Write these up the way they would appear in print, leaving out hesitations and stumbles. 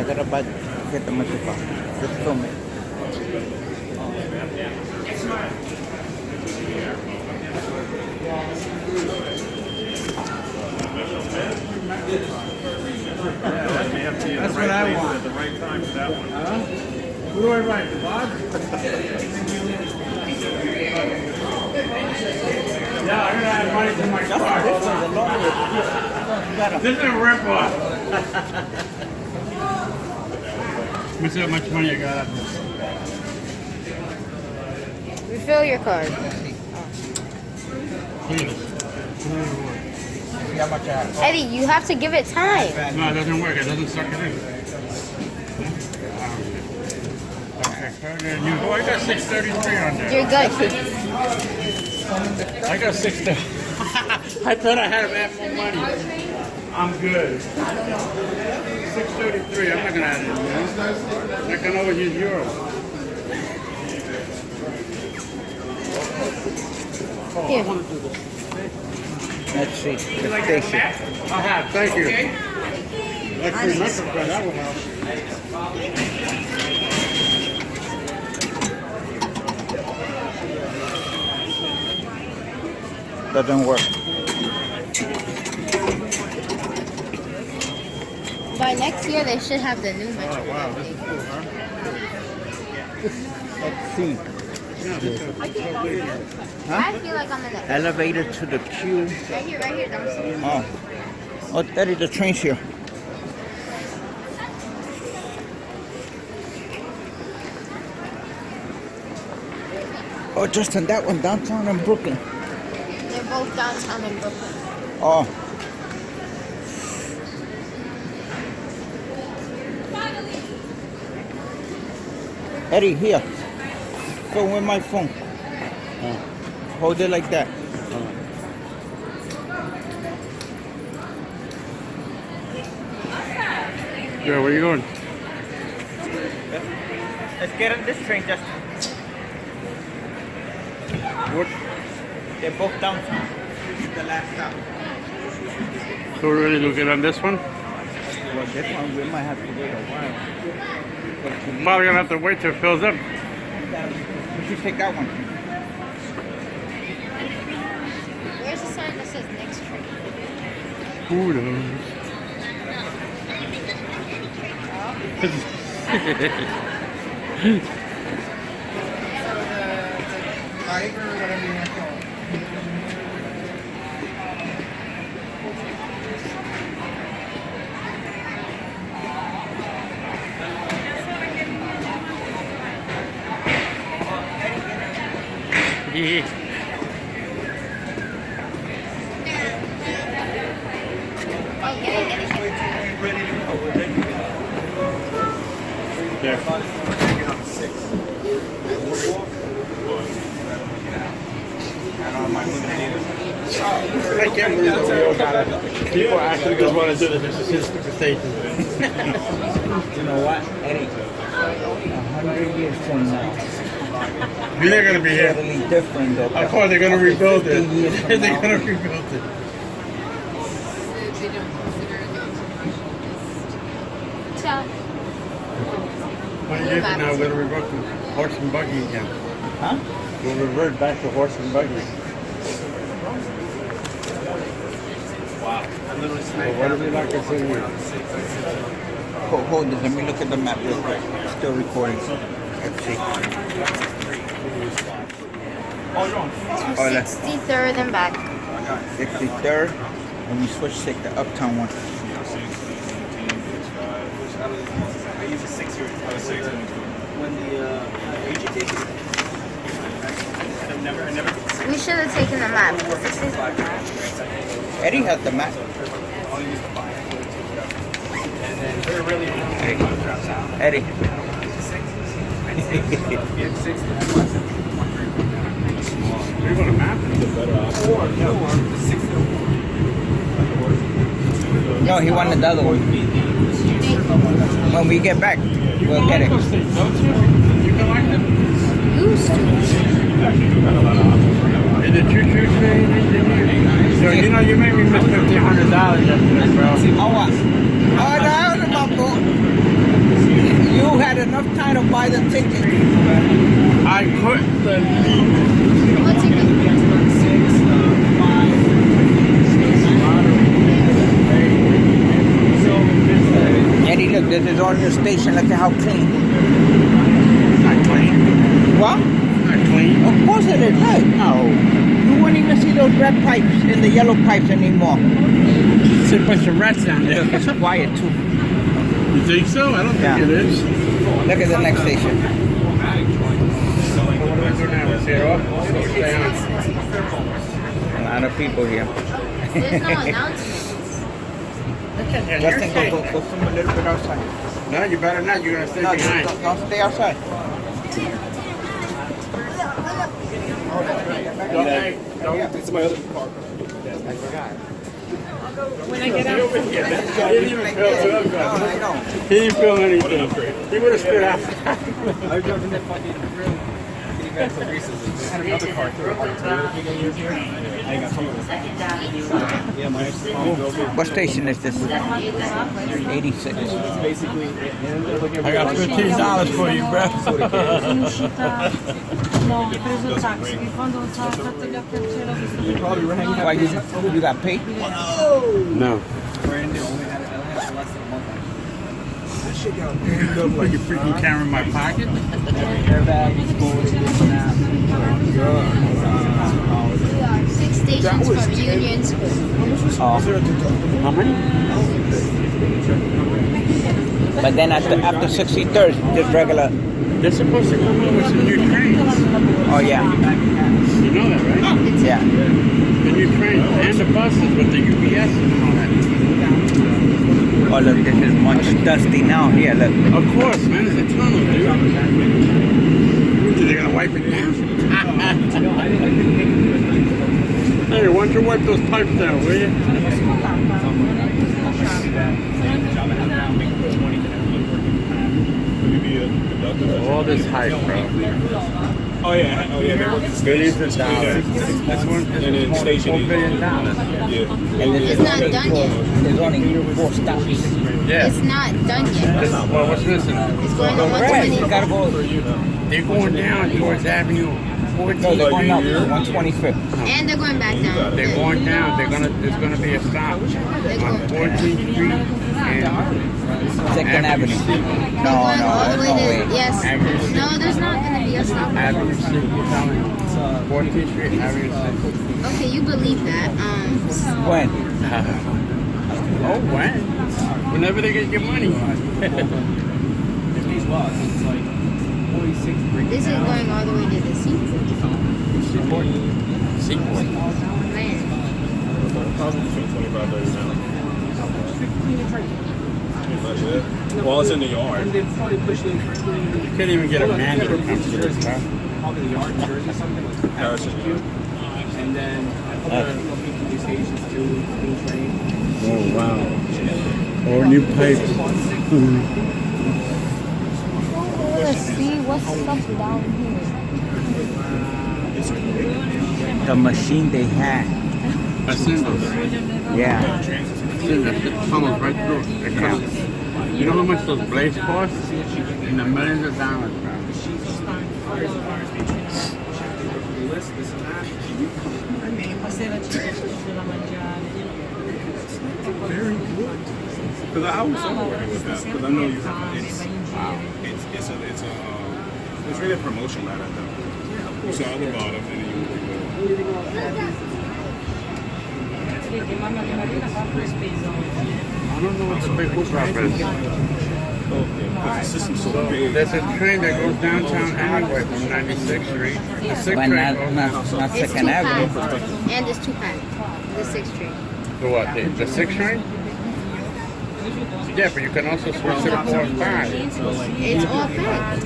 I gotta buy get the much pa. Just film it. That's what I want. At the right time for that one. Who do I write? Bob? Yeah, I'm gonna have money for my car. This is a rip-off. Let me see how much money I got up there. Refill your card. Please. How much I have? Eddie, you have to give it time. No, it doesn't work. It doesn't suck it in. Okay. Oh, I got 633 on there. You're good. I got 630. I thought I had more money. I'm good. 633. I'm not gonna add it. Man. I can always use yours. Oh, Here. I want to do this. Let's see. You The like that station. map? I have. Thank you. Like free microphone. That will help. Doesn't work. By next year, they should have the new Oh, metro. wow. This is cool, huh? Let's see. Yeah, this is so big here. I feel like I'm in the Elevator to the queue. right here, downstairs. Oh. Oh, Daddy, the train's here. Oh, Justin, that one downtown in Brooklyn. They're both downtown in Brooklyn. Oh. Eddie, here. Go with my phone. Hold it like that. Yeah, where you going? Let's get on this train, Justin. What? They're both downtown. This is the last stop. So we're ready to get on this one? Well, this one we might have to wait a while. Probably gonna have to wait till it fills up. We should take that one. Where's the sign that says next train? Who knows? Yeah. Oh, get it. Yeah. I can't believe that we all got it. People actually just want to do this. This is his station. You know what, Eddie? 100 years from now. They're gonna be here. Totally different, though. Of course, they're gonna rebuild it. 50 years from They're now. gonna rebuild it. So, 20 years from now, we're gonna revert to horse and buggy again. Huh? We'll revert back to horse and buggy. Wow. Well, what do we like to see here? Hold this. Let me look at the map real quick. Still recording. Let's see. Oh, 63rd and back. 63rd. And we switch, take the uptown one. I use a 6 year. I was 6 when the AGT. I never. We should have taken the map. Because this is Eddie has the map. I'll use the 5. And then they're really Eddie. We want a map. No, he wanted the other one. When we get back, we'll get it. Don't you? You can like them? used to. And the choo-choo train engineer. So, you know, you made me miss $1,500 yesterday, bro. Oh, what? Oh, no, my fault. enough time to buy the ticket. I couldn't believe What ticket? Eddie, look, this is on your station. Look at how clean. not clean. What? Not clean. Of course it is. Look. No. You wouldn't even see those red pipes and the yellow pipes anymore. There's a bunch of rats down there. Look, it's quiet too. You think so? I don't think Yeah. it is. Look at the next station. A lot of people here. There's no announcements. Justin, go swim a little bit outside. No, you better not. You're going to stay No, behind. don't stay outside. This is my other car. When I get out. He didn't even feel so good. I know. He didn't feel anything. He would have stood out. I was driving that fucking room. Getting back to races. I had another car through. I got someone. Yeah, my ex drove it. What station is this? 86. It's basically. I got $15 for you, bro. In uscita no, ho preso il taxi che quando ci ha fatto gli occhi al cielo ho visto You probably were hanging out. Why you got paid? No. Brand new. Only had it less than a month. This shit got banged up like a freaking camera in my pocket. Airbag exploded. This and that. 6 stations from Union Square. Oh. How many? But then after 63rd, just regular. They're supposed to come up with some new trains. Oh yeah, You know that, right? yeah. The new trains and the buses with the UPS and all that. Oh look, this is much dusty now. Here, look. Of course, man. It's a tunnel, dude. They're gonna wipe it down. Hey, why don't you wipe those pipes down, will you? All this hype, bro. Oh yeah. Billions of dollars. This one, And then station. $4 billion. Yeah. And this It's not done yet. There's only 4 stops. Yeah. It's not done yet. Well, what's missing? It's going to Right, you 120. gotta go. They're going down towards Avenue 14. No, they're going up 125th. And they're going back down. They're going down. There's gonna be a stop on 14th Street and Second Avenue. They're No, going no, all the there's no way way. to, yes. No, there's not going to be a stop. Avenue 6. 14th Street, Avenue 6. Okay, you believe that. When? Oh, when? Whenever they get your money. These lots, it's like 46 bricks. This is going all the way to the seaport. Seaport. Man. Well, it's in the yard. And they probably push it in. You can't even get a man to come to this car. Probably the yard in Jersey, something like that. And then a couple of new stations too, new train. Oh, wow. Or new pipes. Let's see what's up down here. The machine they had. Ascendos. Yeah. The tunnels right through. They cut it. You know how much those blades cost? In the millions of dollars, bro. sera ci piace da mangiare. Very good. Because I was somewhere with that. Because I know you have it's really a promotion ladder though. You saw the bottom and then you Che mamma di Marina fa pure spesa oggi. I don't know what the big whoop up is. the system's so big. There's a train that goes downtown anyway from 96th Street. The 6th But train goes not It's Second Avenue. 2-pack. And it's 2-pack. The 6th train. The what? The 6th train? Yeah, but you can also switch to the 4th 5. It's all packed.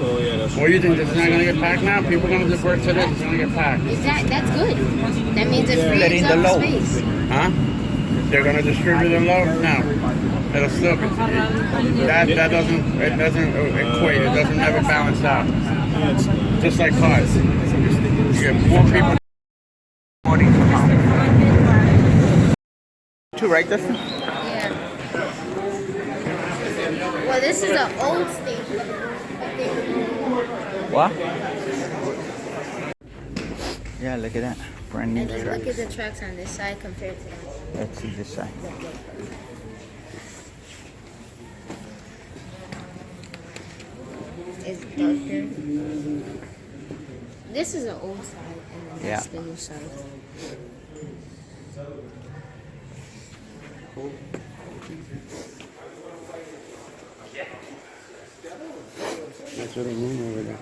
Oh yeah, that's What do you think? This is not going to get packed now? People are going to divert to this. It's going to get packed. That's good. That means it Letting frees the up load. space. Huh? They're going to distribute the load? No. It'll still be. That doesn't equate. It doesn't ever balance out. Just like cars. You get more people. Two, right, Justin? Yeah. Well, So this is an old station. What? Yeah, look at that. Brand new And then look at tracks. the tracks on this side compared to that. Let's see this side. Look, look. It's darker. This is an old side, and then that's Yeah. the new side. Nice little room over there.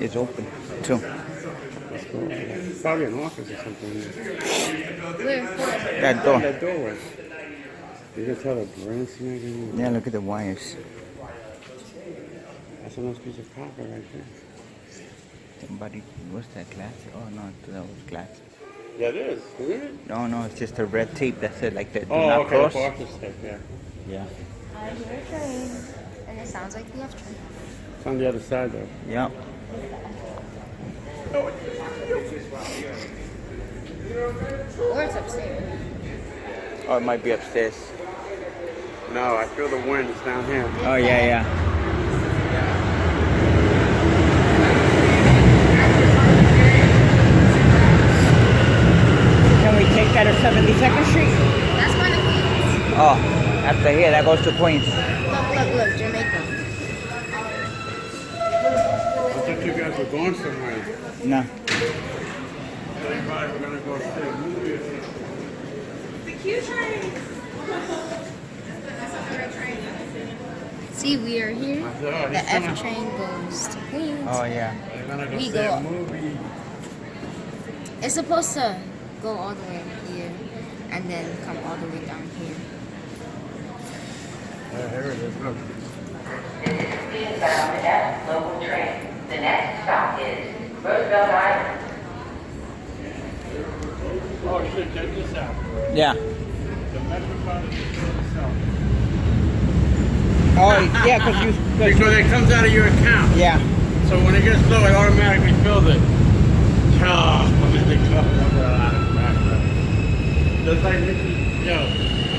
It's open too. That's cool. Probably an office or something. Where? That door. That doorway. You can tell the brand smacking. Yeah, look at the wires. That's a nice piece of copper right there. Somebody, what's that glass? Oh no, that was glass. Yeah, it is, isn't it? No, no, it's just a red tape that said like that. Do Oh, not okay, the cross. caution tape, yeah. Yeah. I hear a train. And it sounds like the F train. It's on the other side though. Yeah. Or it's upstairs. Oh, it might be upstairs. No, I feel the wind. It's down here. Oh yeah, yeah. Can we take that at 72nd Street? That's one of Queens. Oh, after here, that goes to Queens. Look, Jamaica. I thought you guys were going somewhere. No. They probably were gonna go see a movie. See, we are here. Oh, The he's gonna- F train goes to Queens. Oh yeah. They're gonna go We see go a up. movie. It's supposed to go all the way here and then come all the way down here. Here it is. Look. Eastbound F local train. The next stop is Roosevelt Island. Oh shit, check this out. Yeah. The Metropolitan itself. Oh yeah, cause you. Because it comes out of your account. Yeah. So when it gets low, it automatically fills it. Oh, they cover up a lot of crap. Just like Mickey. Yo, I'm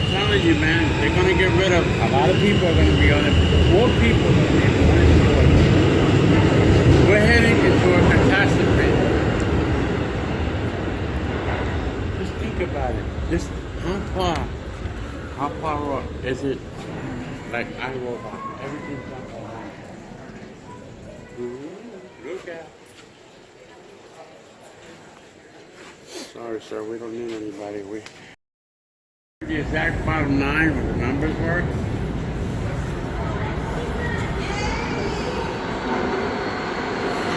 telling you, man, they're gonna get rid of a lot of people are gonna be on it. More people are gonna be on it. We're heading into a catastrophe. Just think about it. Just how far off is it? Like iRobot, everything's on online. Look out. Sorry, sir, we don't need anybody. We the exact bottom line with the numbers work.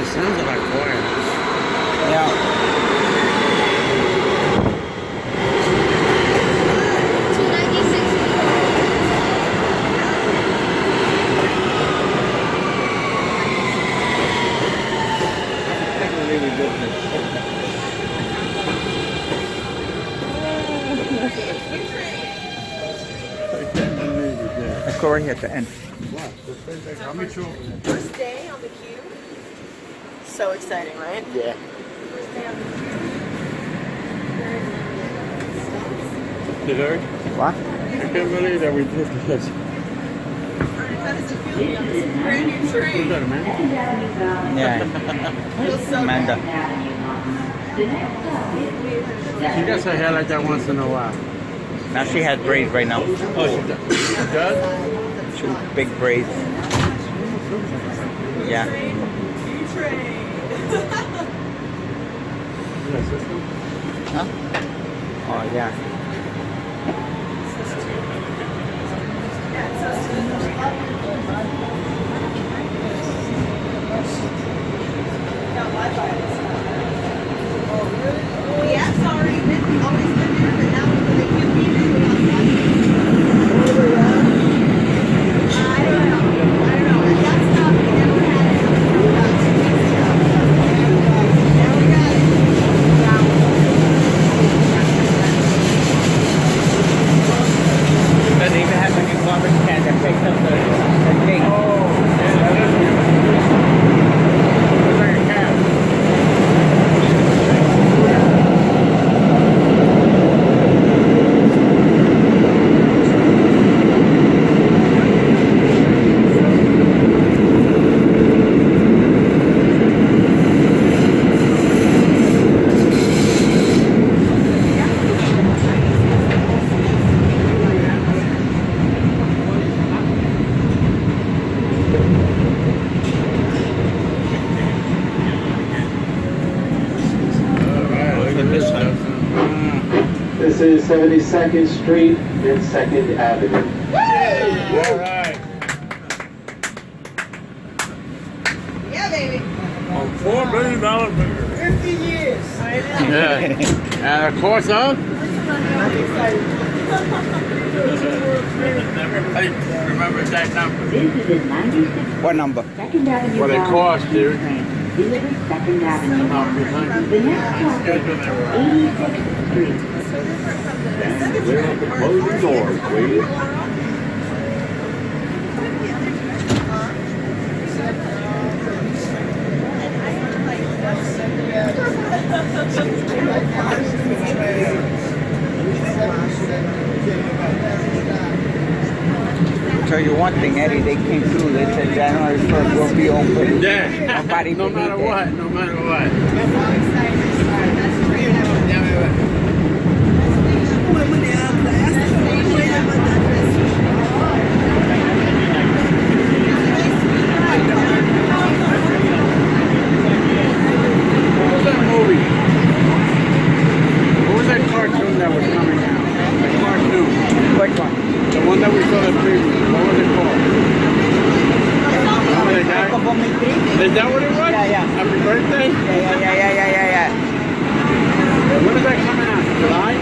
It sounds like oil. Yeah. 296. Let's go right here at the end. How much you? First day on the queue. So exciting, right? Yeah. First day on the queue. Did I? What? I can't believe that we did this. How does it feel? On this brand new Who's train. that, man? Yeah. Feels so Amanda. She gets her hair like that once in a while. Now she has braids right now. Oh, she does? 2 big braids. Yeah. New train. Huh? Oh yeah. Yeah, it's already been, always been there, but now when they give me it, I don't know. That stuff, we never had it until about 2 weeks ago. Now we got it. This is 72nd Street and 2nd Avenue. All right. Yeah, baby. $4 billion. 50 years. Yeah. And of course, Everybody remember that number. This is 96 What number? 2nd Avenue. What it cost, dude. Delivered 2nd Avenue. The next stop is 86th Street. Stand clear of the closing doors, please. Tell you one thing, Eddie, they came through. They said January 1st will be open. Yeah. Nobody No believed matter it. what. No matter what. What was that movie? What was that cartoon that was coming out? The cartoon. Which one? The one that we saw the preview. What was it called? Remember the guy? Is that what it was? Yeah, yeah. Happy birthday? Yeah. When is that coming out? July?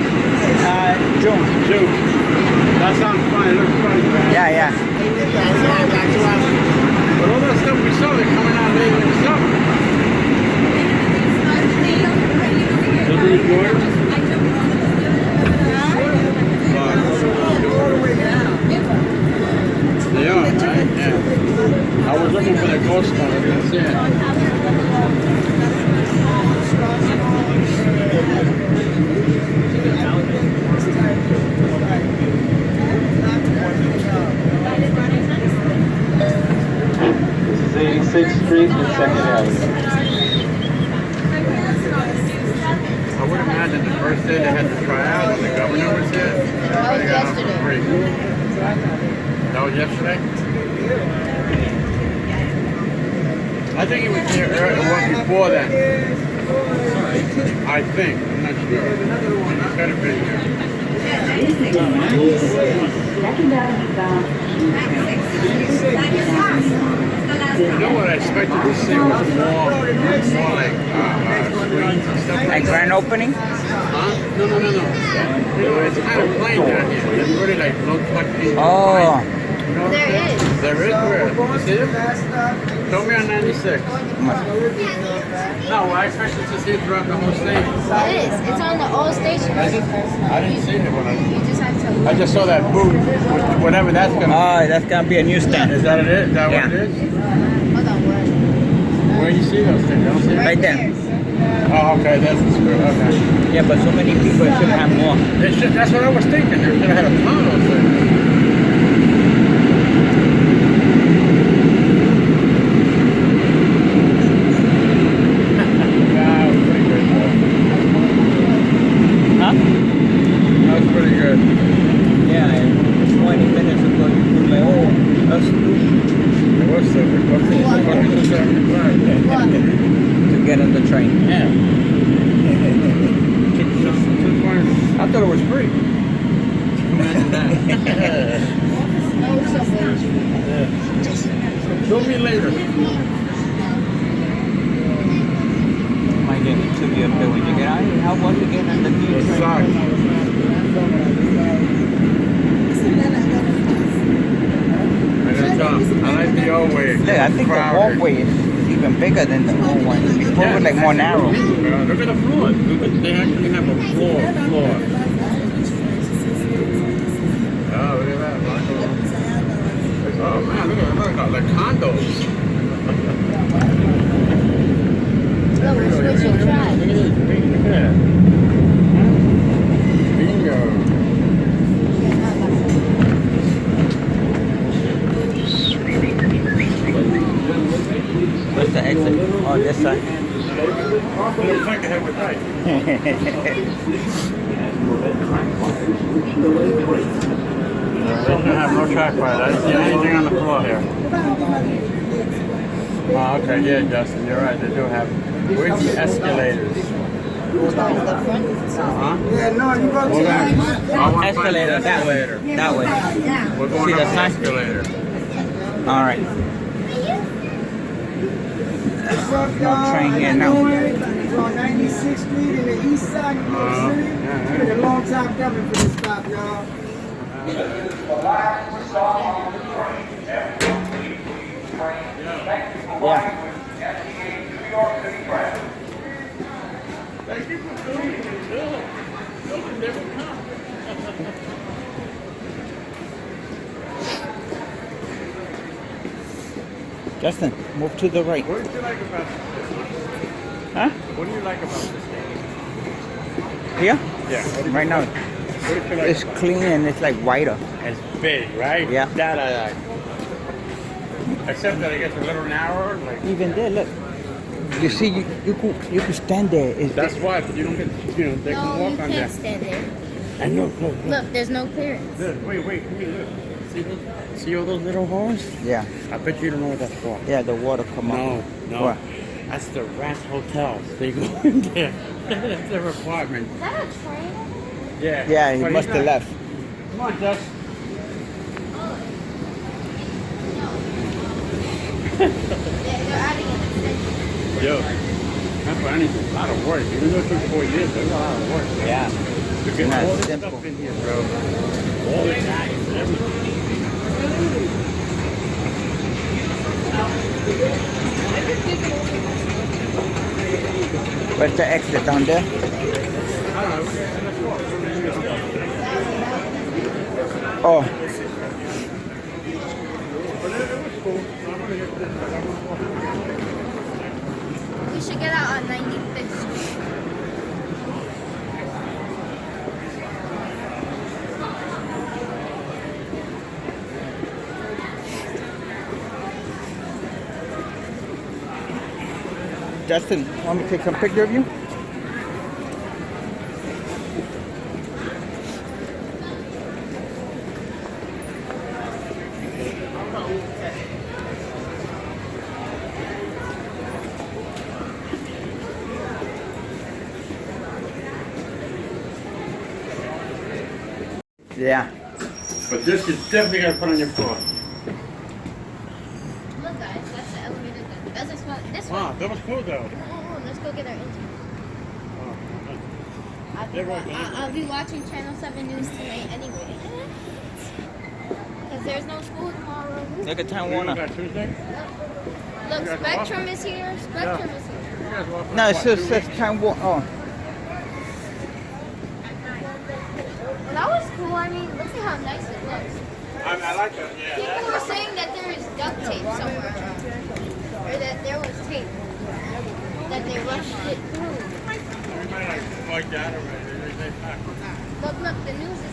June. June. That sounds fun. It looks fun, man. Yeah. But all that stuff we saw, they're coming out later in the summer. Those are yours? They are, right? Yeah. I was looking for the ghost one. I didn't see it. This is 86th Street and 2nd Avenue. I would imagine the first day they had to try out when the governor was here. Everybody got off for free. That was yesterday? I think he was here earlier, one before then. I think. I'm not sure. He's got to be here. This is 2nd Avenue bound. You know what I expected to see was more like screens and stuff Like like that. grand opening? Huh? No. It's kind of plain down here. There's really like no touch. Oh. There is. There is where? You see it? Show me on 96. No, I expected to see it throughout the whole station. It is. It's on the old station. I didn't see it when You just have to I just saw that booth, whatever that's gonna Oh, that's gonna be a newsstand. Is that it? Is that Yeah. what it is? Hold on, what? Where you see those things? I don't see Right there. Oh, okay, that's the screw. Okay. Yeah, but so many people should have more. They should, that's what I was thinking. They should have had a ton of those things. That was pretty good, though. Huh? That was pretty good. Yeah, 20 minutes ago you put like, oh, that's stupid It was stupid. Fucking 275. to get on the train. Yeah. 220. I thought it was free. Imagine that. No subway. Show me later. Might get it to you up there when you get out. How was it getting on the new It train? sucks. I gotta tell him, I like the old way. Look, I think the walkway is even bigger than the old one. Before it was like more narrow. Look at the floor. They actually have a floor. Oh, look at that. Oh man, look at that. Like condos. Look, we're switching tracks. Look at this. Look at that. Bingo. Where's the exit? Oh, this side. Looks like I have it right. They should have no track by it. I didn't see anything on the floor here. Oh, okay, yeah, Justin, you're right. They do have. Where's the escalators? Which one is the front? Yeah, no, you go to Hold on. I want Escalator that way. That way. We're going See up the the sign? escalator. All right. What's up, No y'all? train here How you now. doing? We're on 96th Street in the east side of New York City. It's been a long time coming for this stop, y'all. Yeah. Justin, move to the right. What do you like about this? Huh? What do you like about this thing? Here? Yeah. Right now, What do you feel like? it's clean and it's like wider. It's big, right? Yeah. That I like. Except that it gets a little narrower. Like Even there, look. You see, you could stand there. that's why you don't get. They can No, walk you on there. can't stand there. And look. Look, there's no clearance. Look, wait, come here, look. See all those little holes? Yeah, I bet you don't know what that's for. yeah. The water come up. No. What? That's the rat hotels. They go in there. That's their apartment. Is that a train? Yeah. Yeah, he But must he's have not- left. Come on, Dust. Yeah, they're adding an extension. Yo. Not for anything. A lot of work. Even though it took 4 years, there's a lot of work. Yeah. To get Not all this simple. stuff in here, bro. All the tags, everything. Where's the exit down there? Oh, We should get out on 95th Street. Justin, want me to take some picture of you? Yeah. But this is definitely got to put on your car. Look, guys, that's the elevator. That's this one. This Wow, one. that was cool though. Oh, let's go get our interview. Oh, I'll be watching Channel 7 News tonight anyway. Because there's no school tomorrow. Look at Time you Warner. got Tuesday? Look, guys Spectrum is here. Spectrum is here. You guys walk No, it what, says 2 says weeks? Time Warner. Oh, Well, that was cool. I mean, look at how nice it looks. I like that. Yeah. People were saying that there is duct tape somewhere around. Or that there was tape. That they rushed it through. Everybody like that already. Look, the news is